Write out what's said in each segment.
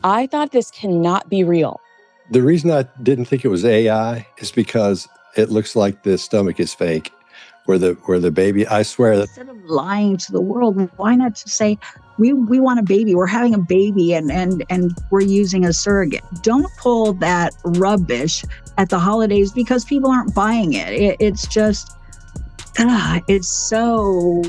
I thought this cannot be real. The reason I didn't think it was AI is because it looks like the stomach is fake. Where the baby, I swear that instead of lying to the world, why not just say, we want a baby, we're having a baby, and we're using a surrogate. Don't pull that rubbish at the holidays because people aren't buying it. It's just, it's so...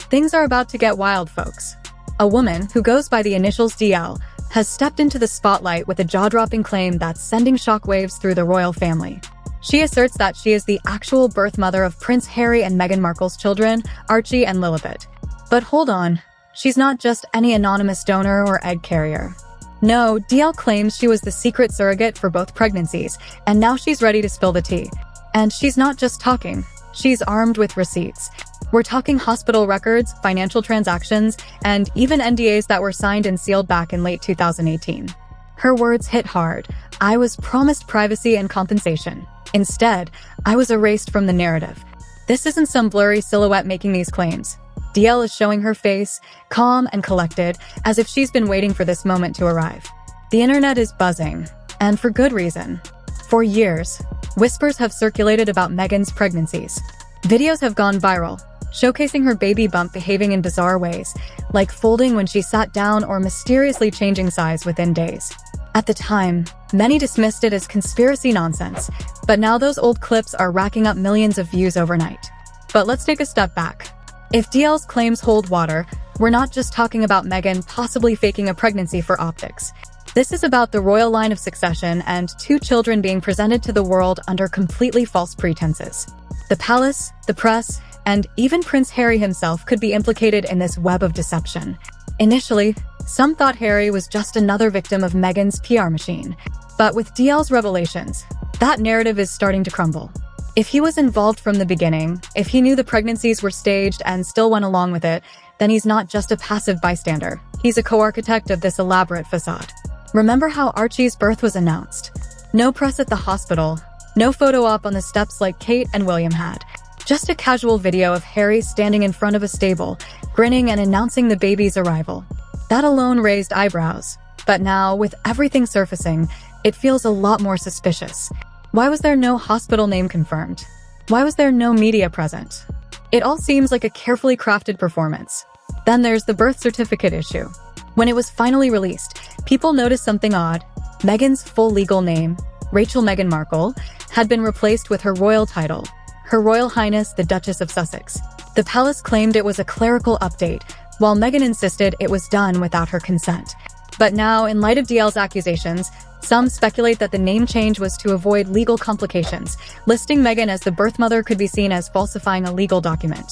Things are about to get wild, folks. A woman who goes by the initials DL has stepped into the spotlight with a jaw-dropping claim that's sending shockwaves through the royal family. She asserts that she is the actual birth mother of Prince Harry and Meghan Markle's children, Archie and Lilibet. But hold on, she's not just any anonymous donor or egg carrier. No, DL claims she was the secret surrogate for both pregnancies, and now she's ready to spill the tea. And she's not just talking, she's armed with receipts. We're talking hospital records, financial transactions, and even NDAs that were signed and sealed back in late 2018. Her words hit hard. I was promised privacy and compensation. Instead, I was erased from the narrative. This isn't some blurry silhouette making these claims. DL is showing her face, calm and collected, as if she's been waiting for this moment to arrive. The internet is buzzing, and for good reason. For years, whispers have circulated about Meghan's pregnancies. Videos have gone viral, showcasing her baby bump behaving in bizarre ways, like folding when she sat down or mysteriously changing size within days. At the time, many dismissed it as conspiracy nonsense, but now those old clips are racking up millions of views overnight. But let's take a step back. If DL's claims hold water, we're not just talking about Meghan possibly faking a pregnancy for optics. This is about the royal line of succession and 2 children being presented to the world under completely false pretenses. The palace, the press, and even Prince Harry himself could be implicated in this web of deception. Initially, some thought Harry was just another victim of Meghan's PR machine. But with DL's revelations, that narrative is starting to crumble. If he was involved from the beginning, if he knew the pregnancies were staged and still went along with it, then he's not just a passive bystander. He's a co-architect of this elaborate facade. Remember how Archie's birth was announced? No press at the hospital, no photo op on the steps like Kate and William had. Just a casual video of Harry standing in front of a stable, grinning and announcing the baby's arrival. That alone raised eyebrows. But now, with everything surfacing, it feels a lot more suspicious. Why was there no hospital name confirmed? Why was there no media present? It all seems like a carefully crafted performance. Then there's the birth certificate issue. When it was finally released, people noticed something odd. Meghan's full legal name, Rachel Meghan Markle, had been replaced with her royal title, Her Royal Highness the Duchess of Sussex. The palace claimed it was a clerical update, while Meghan insisted it was done without her consent. But now, in light of DL's accusations, some speculate that the name change was to avoid legal complications. Listing Meghan as the birth mother could be seen as falsifying a legal document.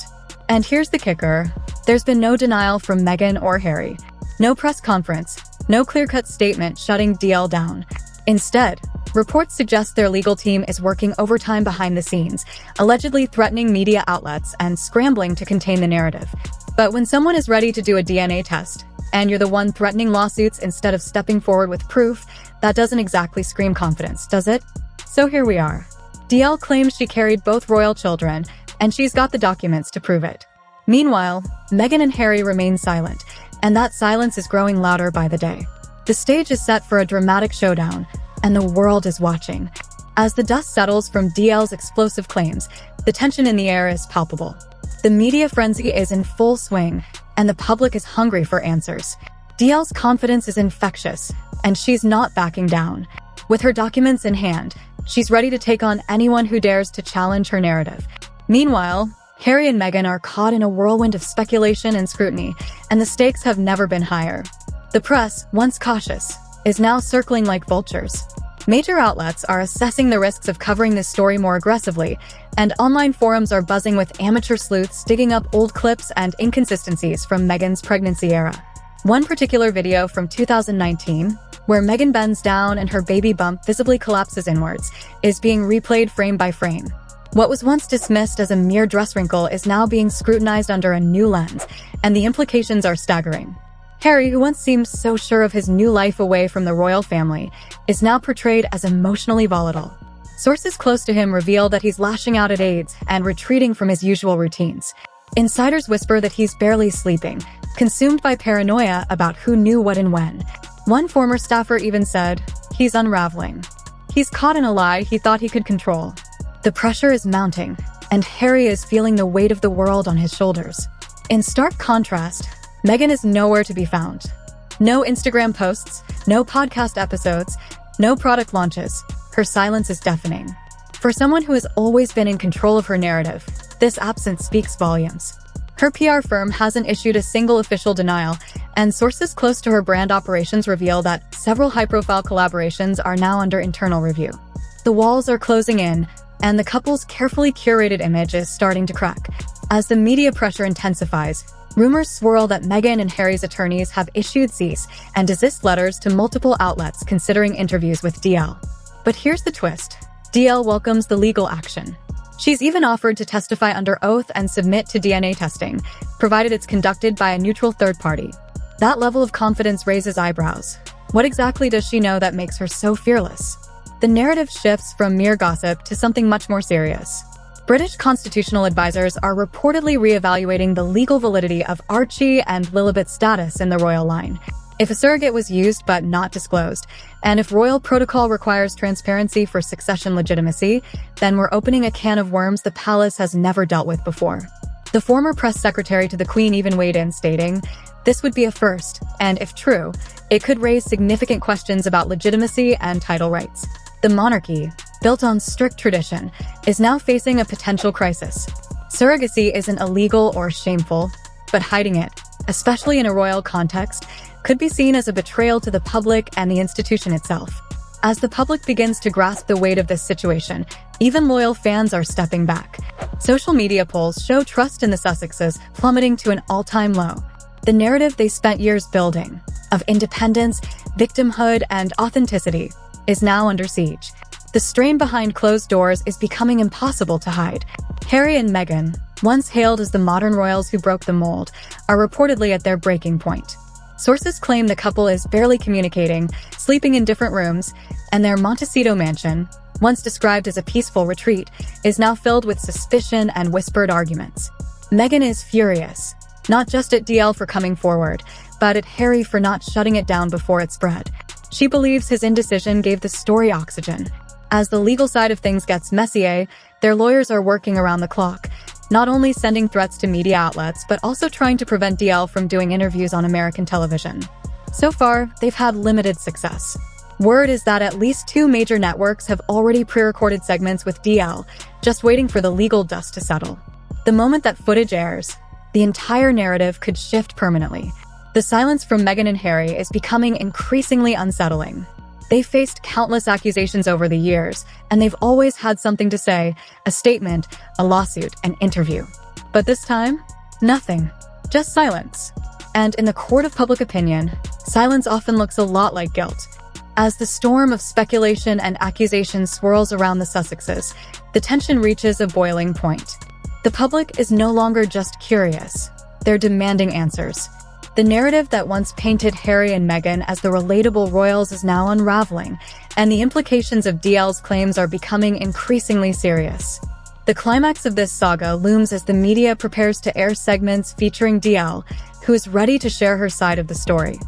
And here's the kicker. There's been no denial from Meghan or Harry. No press conference, no clear-cut statement shutting DL down. Instead, reports suggest their legal team is working overtime behind the scenes, allegedly threatening media outlets and scrambling to contain the narrative. But when someone is ready to do a DNA test, and you're the one threatening lawsuits instead of stepping forward with proof, that doesn't exactly scream confidence, does it? So here we are. DL claims she carried both royal children, and she's got the documents to prove it. Meanwhile, Meghan and Harry remain silent, and that silence is growing louder by the day. The stage is set for a dramatic showdown, and the world is watching. As the dust settles from DL's explosive claims, the tension in the air is palpable. The media frenzy is in full swing, and the public is hungry for answers. DL's confidence is infectious, and she's not backing down. With her documents in hand, she's ready to take on anyone who dares to challenge her narrative. Meanwhile, Harry and Meghan are caught in a whirlwind of speculation and scrutiny, and the stakes have never been higher. The press, once cautious, is now circling like vultures. Major outlets are assessing the risks of covering this story more aggressively, and online forums are buzzing with amateur sleuths digging up old clips and inconsistencies from Meghan's pregnancy era. One particular video from 2019, where Meghan bends down and her baby bump visibly collapses inwards, is being replayed frame by frame. What was once dismissed as a mere dress wrinkle is now being scrutinized under a new lens, and the implications are staggering. Harry, who once seemed so sure of his new life away from the royal family, is now portrayed as emotionally volatile. Sources close to him reveal that he's lashing out at aides and retreating from his usual routines. Insiders whisper that he's barely sleeping, consumed by paranoia about who knew what and when. One former staffer even said, "He's unraveling. He's caught in a lie he thought he could control." The pressure is mounting, and Harry is feeling the weight of the world on his shoulders. In stark contrast, Meghan is nowhere to be found. No Instagram posts, no podcast episodes, no product launches. Her silence is deafening. For someone who has always been in control of her narrative, this absence speaks volumes. Her PR firm hasn't issued a single official denial, and sources close to her brand operations reveal that several high-profile collaborations are now under internal review. The walls are closing in, and the couple's carefully curated image is starting to crack. As the media pressure intensifies, rumors swirl that Meghan and Harry's attorneys have issued cease and desist letters to multiple outlets considering interviews with DL. But here's the twist. DL welcomes the legal action. She's even offered to testify under oath and submit to DNA testing, provided it's conducted by a neutral third party. That level of confidence raises eyebrows. What exactly does she know that makes her so fearless? The narrative shifts from mere gossip to something much more serious. British constitutional advisors are reportedly reevaluating the legal validity of Archie and Lilibet's status in the royal line. If a surrogate was used but not disclosed, and if royal protocol requires transparency for succession legitimacy, then we're opening a can of worms the palace has never dealt with before. The former press secretary to the Queen even weighed in, stating, "This would be a first, and if true, it could raise significant questions about legitimacy and title rights." The monarchy, built on strict tradition, is now facing a potential crisis. Surrogacy isn't illegal or shameful, but hiding it, especially in a royal context, could be seen as a betrayal to the public and the institution itself. As the public begins to grasp the weight of this situation, even loyal fans are stepping back. Social media polls show trust in the Sussexes plummeting to an all-time low. The narrative they spent years building, of independence, victimhood, and authenticity, is now under siege. The strain behind closed doors is becoming impossible to hide. Harry and Meghan, once hailed as the modern royals who broke the mold, are reportedly at their breaking point. Sources claim the couple is barely communicating, sleeping in different rooms, and their Montecito mansion, once described as a peaceful retreat, is now filled with suspicion and whispered arguments. Meghan is furious, not just at DL for coming forward, but at Harry for not shutting it down before it spread. She believes his indecision gave the story oxygen. As the legal side of things gets messier, their lawyers are working around the clock, not only sending threats to media outlets, but also trying to prevent DL from doing interviews on American television. So far, they've had limited success. Word is that at least 2 major networks have already pre-recorded segments with DL, just waiting for the legal dust to settle. The moment that footage airs, the entire narrative could shift permanently. The silence from Meghan and Harry is becoming increasingly unsettling. They've faced countless accusations over the years, and they've always had something to say, a statement, a lawsuit, an interview. But this time, nothing. Just silence. And in the court of public opinion, silence often looks a lot like guilt. As the storm of speculation and accusation swirls around the Sussexes, the tension reaches a boiling point. The public is no longer just curious. They're demanding answers. The narrative that once painted Harry and Meghan as the relatable royals is now unraveling, and the implications of DL's claims are becoming increasingly serious. The climax of this saga looms as the media prepares to air segments featuring DL, who is ready to share her side of the story.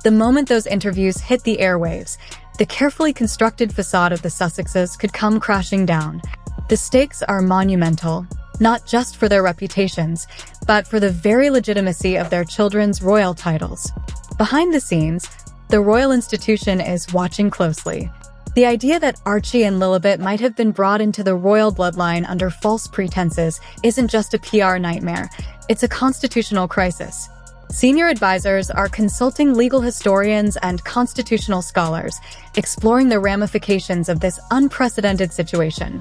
The moment those interviews hit the airwaves, the carefully constructed facade of the Sussexes could come crashing down. The stakes are monumental, not just for their reputations, but for the very legitimacy of their children's royal titles. Behind the scenes, the royal institution is watching closely. The idea that Archie and Lilibet might have been brought into the royal bloodline under false pretenses isn't just a PR nightmare, it's a constitutional crisis. Senior advisors are consulting legal historians and constitutional scholars, exploring the ramifications of this unprecedented situation.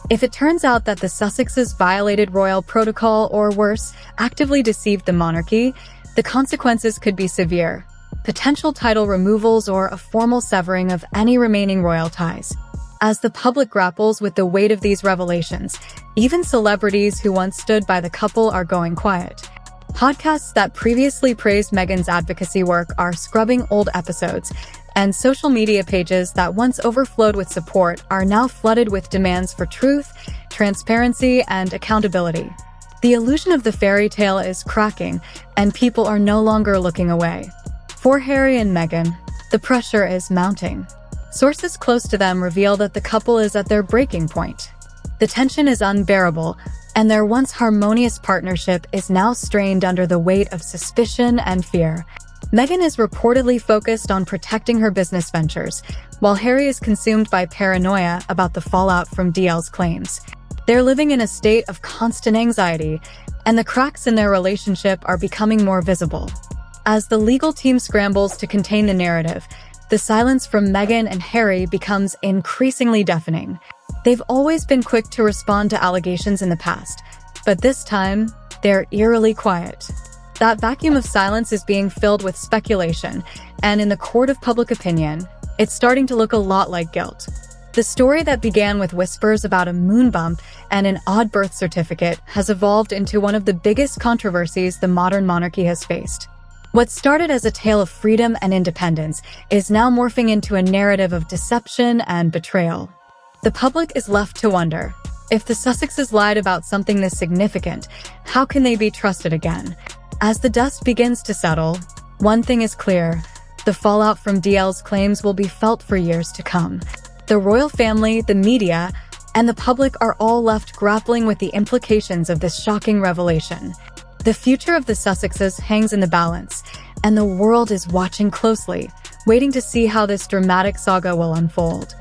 If it turns out that the Sussexes violated royal protocol or worse, actively deceived the monarchy, the consequences could be severe. Potential title removals or a formal severing of any remaining royal ties. As the public grapples with the weight of these revelations, even celebrities who once stood by the couple are going quiet. Podcasts that previously praised Meghan's advocacy work are scrubbing old episodes, and social media pages that once overflowed with support are now flooded with demands for truth, transparency, and accountability. The illusion of the fairy tale is cracking, and people are no longer looking away. For Harry and Meghan, the pressure is mounting. Sources close to them reveal that the couple is at their breaking point. The tension is unbearable, and their once harmonious partnership is now strained under the weight of suspicion and fear. Meghan is reportedly focused on protecting her business ventures, while Harry is consumed by paranoia about the fallout from DL's claims. They're living in a state of constant anxiety, and the cracks in their relationship are becoming more visible. As the legal team scrambles to contain the narrative, the silence from Meghan and Harry becomes increasingly deafening. They've always been quick to respond to allegations in the past, but this time, they're eerily quiet. That vacuum of silence is being filled with speculation, and in the court of public opinion, it's starting to look a lot like guilt. The story that began with whispers about a moon bump and an odd birth certificate has evolved into one of the biggest controversies the modern monarchy has faced. What started as a tale of freedom and independence is now morphing into a narrative of deception and betrayal. The public is left to wonder, if the Sussexes lied about something this significant, how can they be trusted again? As the dust begins to settle, one thing is clear: the fallout from DL's claims will be felt for years to come. The royal family, the media, and the public are all left grappling with the implications of this shocking revelation. The future of the Sussexes hangs in the balance, and the world is watching closely, waiting to see how this dramatic saga will unfold.